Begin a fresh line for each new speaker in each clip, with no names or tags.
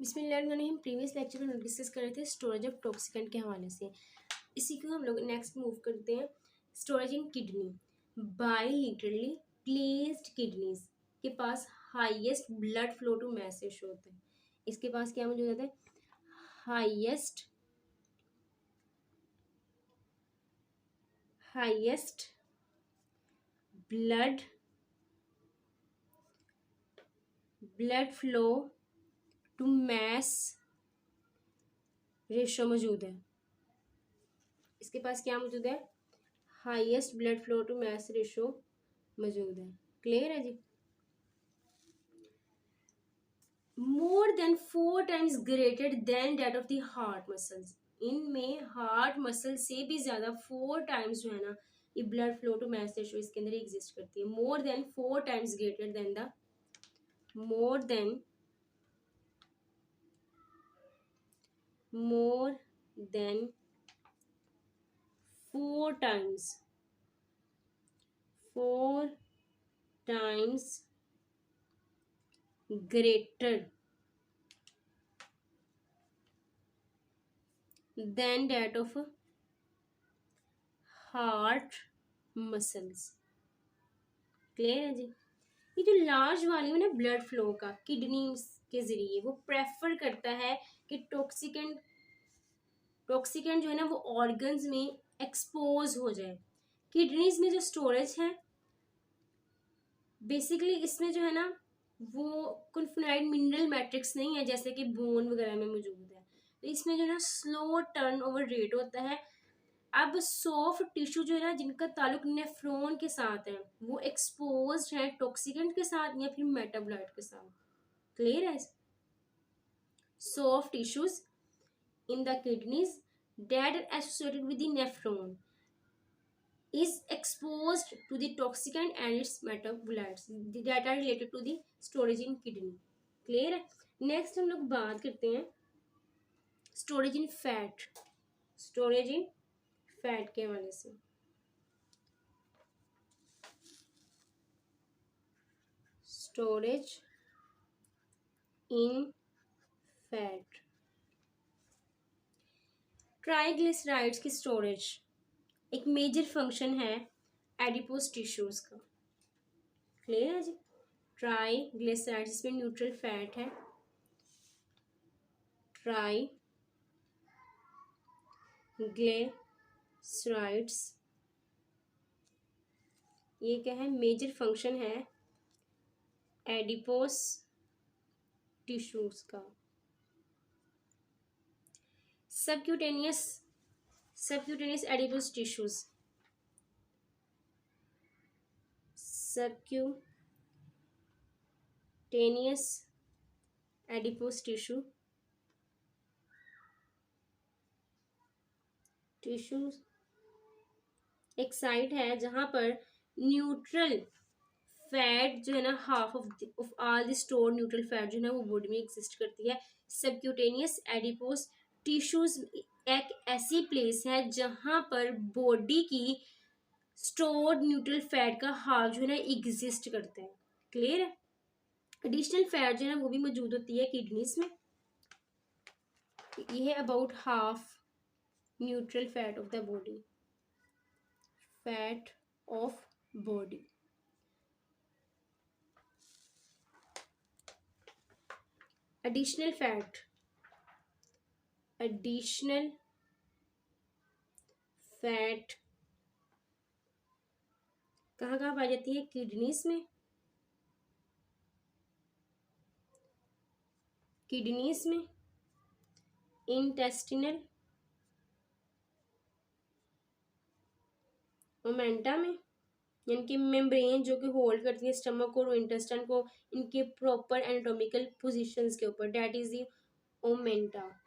बिस्मिल्लाहिर्रहमानिर्रहीम। Previous lecture में हम डिस्कस कर रहे थे स्टोरेज ऑफ टॉक्सिकेंट के हवाले से। इसी को हम लोग नेक्स्ट मूव करते हैं। Storage in kidney. Bilaterally placed kidneys के पास highest blood flow to mass ratio होता है। इसके पास क्या मौजूद होता है? Highest blood flow to mass ratio मौजूद है। इसके पास क्या मौजूद है? Highest blood flow to mass ratio मौजूद है। क्लियर है जी? More than 4 times greater than that of the heart muscles. इनमें हार्ट मसल से भी ज्यादा 4 टाइम्स जो है ना ये blood flow to mass ratio इसके अंदर एग्जिस्ट करती है। More than 4 times greater than the more than 4 times greater than that of heart muscles। Clear है जी? ये जो लार्ज वॉल्यूम है ना ब्लड फ्लो का किडनी के जरिए वो प्रेफर करता है कि टॉक्सिकेंट जो है ना वो ऑर्गन्स में एक्सपोज हो जाए। किडनीज में जो स्टोरेज है बेसिकली इसमें जो है ना वो कन्फाइंड मिनरल मैट्रिक्स नहीं है जैसे कि बोन वगैरह में मौजूद है। तो इसमें जो है ना स्लो टर्न ओवर रेट होता है। अब सॉफ्ट टिश्यू जो है ना जिनका ताल्लुक नेफ्रॉन के साथ है वो एक्सपोज है टॉक्सिकेंट के साथ या फिर मेटाबोलाइट के साथ। क्लियर है? Soft tissues in the kidneys that are associated with the nephron is exposed to the toxicant and its metabolites that are related to the storage in kidney। Clear है? Next हम लोग बात करते हैं storage इन fat के हवाले से। Storage इन fat. Triglycerides की स्टोरेज एक मेजर फंक्शन है एडिपोज टिश्यूज का। क्लियर है जी? ट्राइग्लिसराइड्स इसमें न्यूट्रल फैट है। ट्राइग्लिसराइड्स ये क्या है? मेजर फंक्शन है एडिपोज टिश्यूज का। Subcutaneous adipose tissues subcutaneous adipose tissues एक साइट है जहां पर न्यूट्रल फैट जो है ना half of all the store neutral fat जो है ना वो बॉडी में एग्जिस्ट करती है। सबक्यूटेनियस एडिपोज टिश्यूज एक ऐसी प्लेस है जहां पर बॉडी की स्टोर्ड न्यूट्रल फैट का हाफ जो है ना एग्जिस्ट करता है। क्लियर है? एडिशनल फैट जो है ना वो भी मौजूद होती है किडनीज में। ये है about half neutral fat of the body. Fat of body. Additional fat कहाँ कहाँ पाई जाती है? किडनीज में इंटेस्टिनल ओमेंटा में यानी कि मेम्ब्रेन जो कि होल्ड करती है स्टमक और इंटेस्टाइन को इनके प्रॉपर एनाटॉमिकल पोजीशंस के ऊपर, दैट इज द ओमेंटा।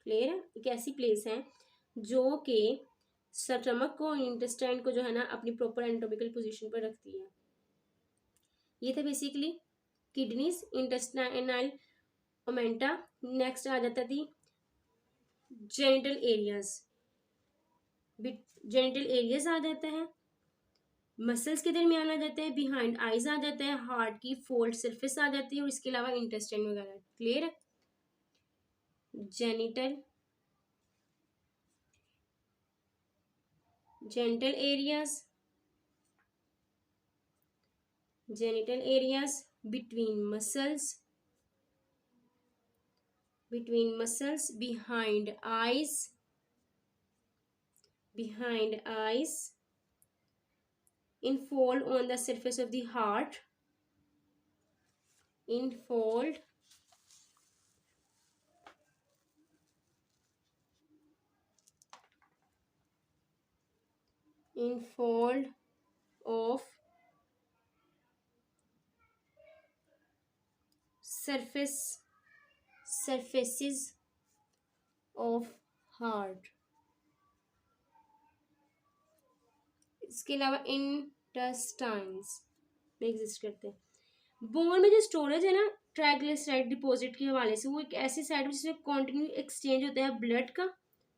क्लियर है? एक ऐसी प्लेस है जो कि स्टमक को इंटेस्टाइन को जो है ना अपनी प्रॉपर एनाटॉमिकल पोजीशन पर रखती है। ये था बेसिकली किडनीज, इंटेस्टाइनल ओमेंटा। नेक्स्ट आ जाता थी जेनिटल एरियाज आ जाता है। मसल्स के दरमियान आ जाता है, बिहाइंड आइज आ जाता है, हार्ट की फोल्ड सरफेस आ जाती है, और इसके अलावा इंटेस्टाइन वगैरह। क्लियर है? Genital genital areas between muscles behind eyes infold on the surface of the heart, infold of surfaces of heart। इसके अलावा इंटेस्टाइन्स में एग्जिस्ट करते हैं। बोन में जो स्टोरेज है ना ट्राइग्लिसराइड डिपॉजिट के हवाले से, वो एक ऐसी साइड जिसमें कॉन्टिन्यू एक्सचेंज होता है ब्लड का,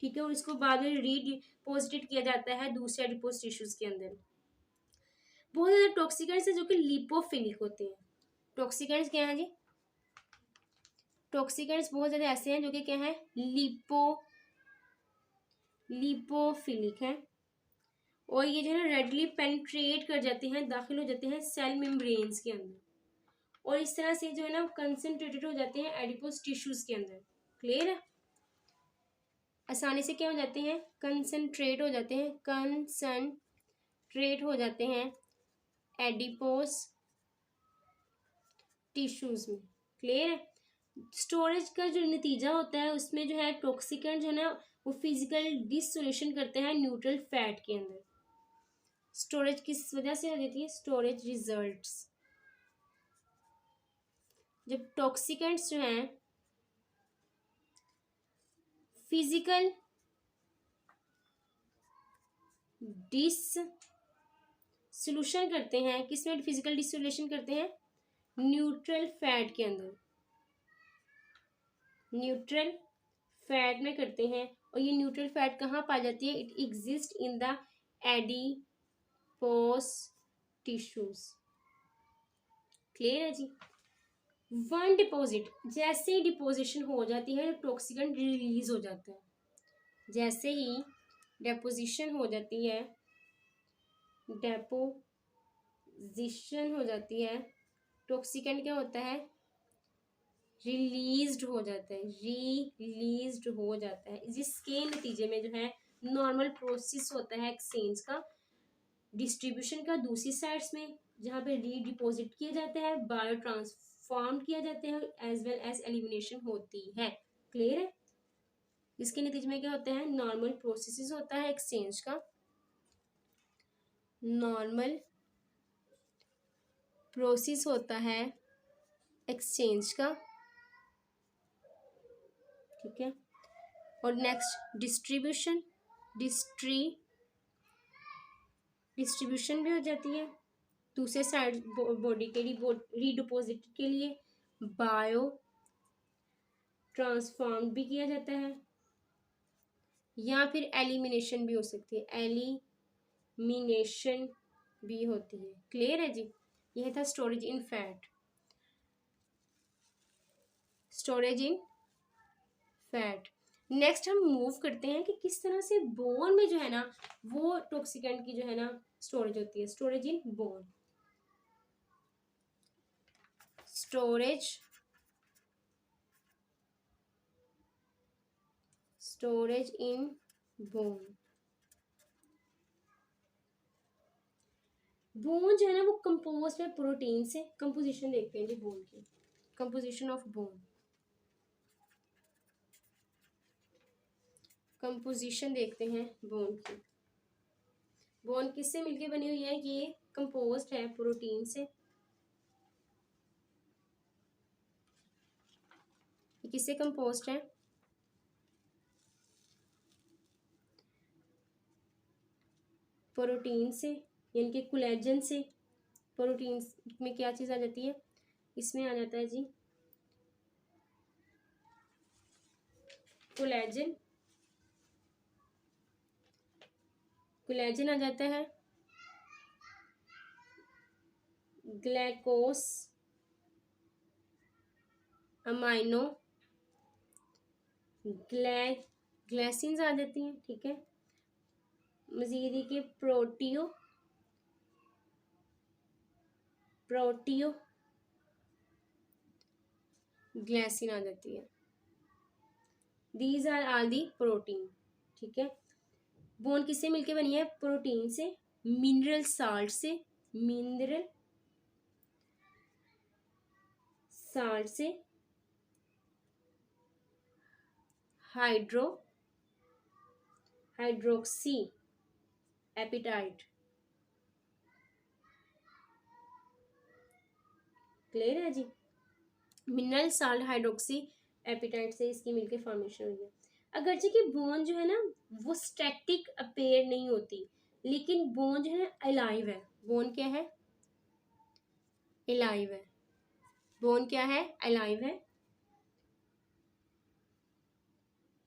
ठीक है, और इसको बाद में रीडिपोजिटेड किया जाता है दूसरे एडिपोज टिश्यूज के अंदर। बहुत ज़्यादा टॉक्सिकेंट्स है जो कि लिपोफिलिक होते हैं। टॉक्सिकेंट्स क्या है जी? टॉक्सिकेंट्स बहुत ज़्यादा ऐसे हैं जो कि क्या है, लिपोफिलिक है, और ये जो है ना रेडली पेनिट्रेट कर जाते हैं, दाखिल हो जाते हैं सेल मेम्ब्रेन्स के अंदर, और इस तरह से जो है ना कंसंट्रेटेड हो जाते हैं एडिपोज टिश्यूज के अंदर। क्लियर है? आसानी से क्या हो जाते हैं, कंसंट्रेट हो जाते हैं एडिपोज टिश्यूज में। क्लियर है? स्टोरेज का जो नतीजा होता है उसमें जो है टॉक्सिकेंट जो है ना वो फिजिकल डिसोल्यूशन करते हैं न्यूट्रल फैट के अंदर। स्टोरेज किस वजह से हो जाती है? Storage results. जब टॉक्सिकेंट्स जो हैं फिजिकल डिसोल्यूशन करते हैं, किसमें फिजिकल डिसोल्यूशन करते हैं? न्यूट्रल फैट के अंदर, न्यूट्रल फैट में करते हैं। और ये न्यूट्रल फैट कहाँ पाई जाती है? It exist in the adipose tissues. Clear है जी? वन डिपॉजिट, जैसे ही डिपोजिशन हो जाती है टॉक्सिकेंट रिलीज हो जाता है। जैसे ही डेपोजिशन हो जाती है टॉक्सिकेंट क्या होता है? रिलीज्ड हो जाता है, जिसके नतीजे में जो है नॉर्मल प्रोसेस होता है एक्सचेंज का, डिस्ट्रीब्यूशन का दूसरी साइड्स में, जहाँ पे रीडिपोजिट किया जाता है, बायो ट्रांसफॉर्म किया जाता है, एज वेल एज एलिमिनेशन होती है। क्लियर है? इसके नतीजे में क्या होता है? नॉर्मल प्रोसेस होता है एक्सचेंज का, नॉर्मल प्रोसेस होता है एक्सचेंज का, ठीक है। और नेक्स्ट डिस्ट्रीब्यूशन भी हो जाती है दूसरे साइड बॉडी के रीडिपोजिट के लिए, बायो ट्रांसफॉर्म भी किया जाता है, या फिर एलिमिनेशन भी हो सकती है, एलिमिनेशन भी होती है। क्लियर है जी? यह था स्टोरेज इन फैट। नेक्स्ट हम मूव करते हैं कि किस तरह से बोन में जो है ना वो टॉक्सिकेंट की जो है ना स्टोरेज होती है। Storage in bone, storage in bone. Bone जो है ना वो कंपोज है प्रोटीन से। कंपोजिशन देखते हैं जी बोन की, कंपोजिशन ऑफ बोन, कंपोजिशन देखते हैं बोन की। बोन किससे मिलके बनी हुई है? ये कंपोज्ड है प्रोटीन से। ये किससे कंपोज्ड है? प्रोटीन से, यानी कि कोलेजन से। प्रोटीन में क्या चीज़ आ जाती है? इसमें आ जाता है जी कोलेजन आ जाता है, ग्लैकोस, अमाइनो, ग्लाइसिन्स आ जाती हैं, ठीक है। मजीद ही के प्रोटियो ग्लाइसिन आ जाती है। These are all the protein, ठीक है। बोन किससे मिलके बनी है? प्रोटीन से, मिनरल साल्ट से, मिनरल साल्ट से, हाइड्रोक्सी एपिटाइट, क्लियर है जी। मिनरल साल्ट हाइड्रोक्सी एपिटाइट से इसकी मिलके फॉर्मेशन हुई है। अगरचे कि बोन जो है ना वो स्टैटिक अपेयर नहीं होती, लेकिन बोन जो है अलाइव है। बोन क्या है? अलाइव है। बोन क्या है? अलाइव है।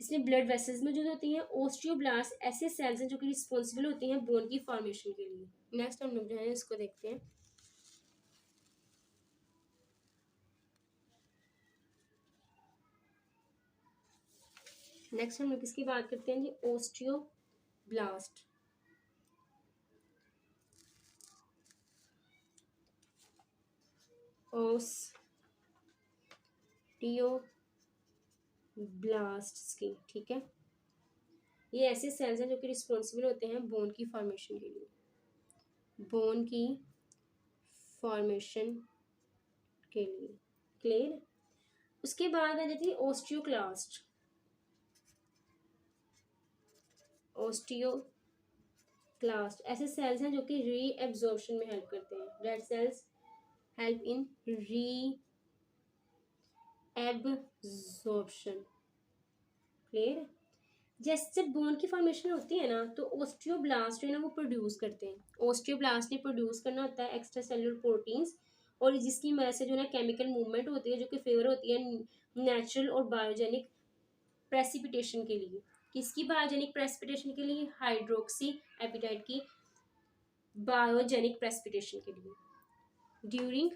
इसमें ब्लड वेसल्स मौजूद होती हैं। ओस्टियोब्लास्ट ऐसे सेल्स हैं जो कि रिस्पॉन्सिबल होती हैं बोन की फॉर्मेशन के लिए। नेक्स्ट हम लोग जो है इसको देखते हैं। नेक्स्ट हम लोग किसकी बात करते हैं जी? ओस्टियोब्लास्ट। ओस्टियोब्लास्ट्स की, ठीक है। ये ऐसे सेल्स हैं जो कि रिस्पॉन्सिबल होते हैं बोन की फॉर्मेशन के लिए, बोन की फॉर्मेशन के लिए, क्लियर। उसके बाद आ जाती है ओस्टियोक्लास्ट। ओस्टियोक्लास्ट ऐसे सेल्स हैं जो कि रीएब्जॉर्प्शन में हेल्प करते हैं। Red cells help in reabsorption, clear. जैसे जब बोन की फॉर्मेशन होती है ना तो ओस्टियोब्लास्ट जो है ना वो प्रोड्यूस करते हैं। ओस्टियोब्लास्ट ने प्रोड्यूस करना होता है एक्स्ट्रा सेलुलर प्रोटीन्स, और जिसकी वजह से जो है ना केमिकल मूवमेंट होती है जो कि फेवर होती है नेचुरल और बायोजेनिक प्रेसिपिटेशन के लिए। किसकी बायोजेनिक प्रेसिपिटेशन के लिए? हाइड्रोक्सी एपिटाइट की बायोजेनिक प्रेसिपिटेशन के लिए। During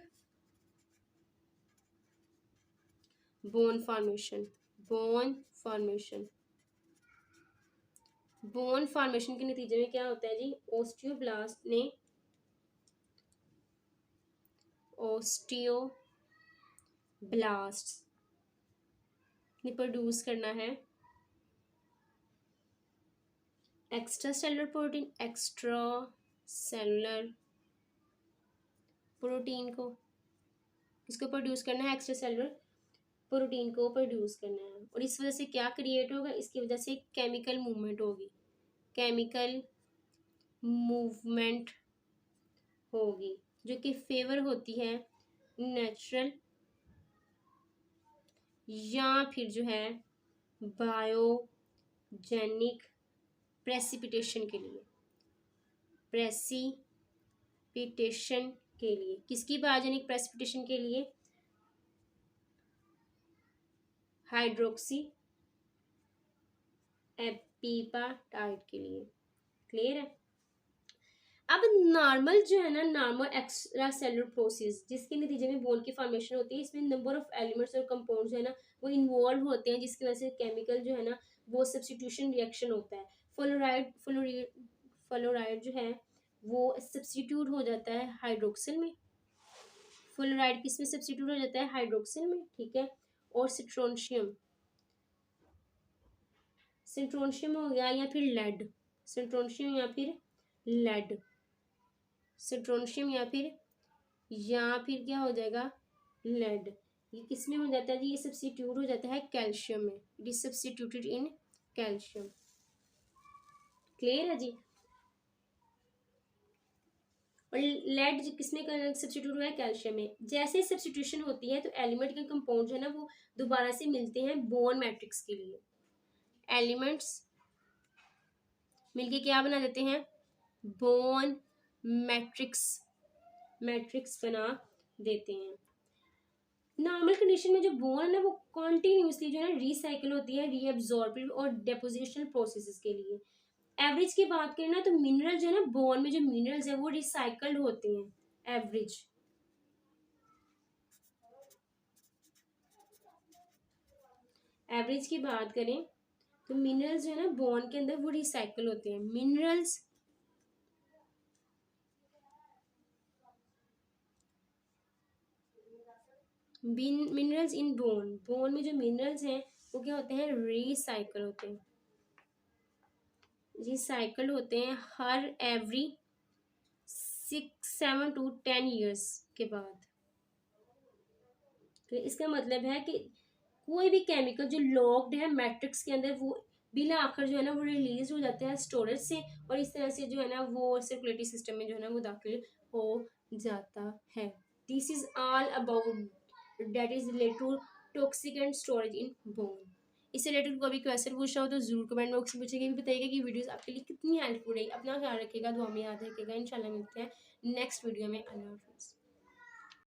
bone formation, bone formation के नतीजे में क्या होता है जी? ओस्टियोब्लास्ट ने प्रोड्यूस करना है एक्स्ट्रा सेलुलर प्रोटीन को, इसको प्रोड्यूस करना है, एक्स्ट्रा सेलुलर प्रोटीन को प्रोड्यूस करना है। और इस वजह से क्या क्रिएट होगा? इसकी वजह से केमिकल मूवमेंट होगी, जो कि फेवर होती है नेचुरल या फिर जो है बायोजेनिक प्रेसिपिटेशन के लिए। किसकी बायोजेनिक प्रेसिपिटेशन के लिए? हाइड्रोक्सी एपिटाइट के लिए, क्लियर है। अब नॉर्मल जो है ना, नॉर्मल एक्स्ट्रा सेलुलर प्रोसेस जिसके नतीजे में बोन की फॉर्मेशन होती है, इसमें नंबर ऑफ एलिमेंट्स और कंपाउंड्स जो है ना वो इन्वॉल्व होते हैं, जिसकी वजह से केमिकल जो है ना वो सब्स्टिट्यूशन रिएक्शन होता है। फ्लोराइड जो है वो सब्स्टिट्यूट हो जाता है हाइड्रोक्सिल में। फ्लोराइड किस में सब्स्टिट्यूट हो जाता है? हाइड्रोक्सिल में, ठीक है। और सिट्रोनशियम हो गया, या फिर लेड, सिट्रोनशियम या फिर लेड, सिट्रोनशियम या फिर क्या हो जाएगा? लेड। ये किस में हो जाता है जी? ये सब्स्टिट्यूट हो जाता है कैल्शियम में। It is substituted in calcium, clear है जी। और लेड किस में सब्स्टिट्यूट हुआ है? कैल्शियम में। जैसे सब्स्टिट्यूशन होती है तो एलिमेंट के कंपाउंड जो है ना वो दोबारा से मिलते हैं बोन मैट्रिक्स के लिए। एलिमेंट्स मिलके क्या बना देते हैं? बोन मैट्रिक्स बना देते हैं। नॉर्मल कंडीशन में जो बोन है ना वो कॉन्टिन्यूसली जो है ना रिसाइकिल होती है रीअब्जॉर्बिव और डेपोजिशनल प्रोसेसेस के लिए। एवरेज की बात करें ना तो मिनरल जो है ना, बोन में जो मिनरल्स है वो रिसाइकल्ड होते हैं एवरेज, एवरेज की बात करें तो मिनरल्स जो है ना बोन के अंदर वो रिसाइकल होते हैं। मिनरल्स इन बोन में जो मिनरल्स हैं वो क्या होते हैं, रिसाइकल होते हैं हर एवरी 6 7 to 10 years के बाद। तो इसका मतलब है कि कोई भी केमिकल जो लॉक्ड है मैट्रिक्स के अंदर वो बिना आखिर जो है ना वो रिलीज हो जाता है स्टोरेज से, और इस तरह से जो है ना वो सर्कुलेटरी सिस्टम में जो है ना वो दाखिल हो जाता है। This is all about that is related to toxic and storage in bone. इससे रिलेटेड कोई भी क्वेश्चन पूछना हो तो जरूर कमेंट बॉक्स में पूछेगा, भी बताइएगा कि वीडियोस आपके लिए कितनी हेल्पफुल रही। अपना ख्याल रखिएगा, दुआ में याद रखिएगा। इंशाल्लाह मिलते हैं नेक्स्ट वीडियो में। अल्लाह हाफिज़।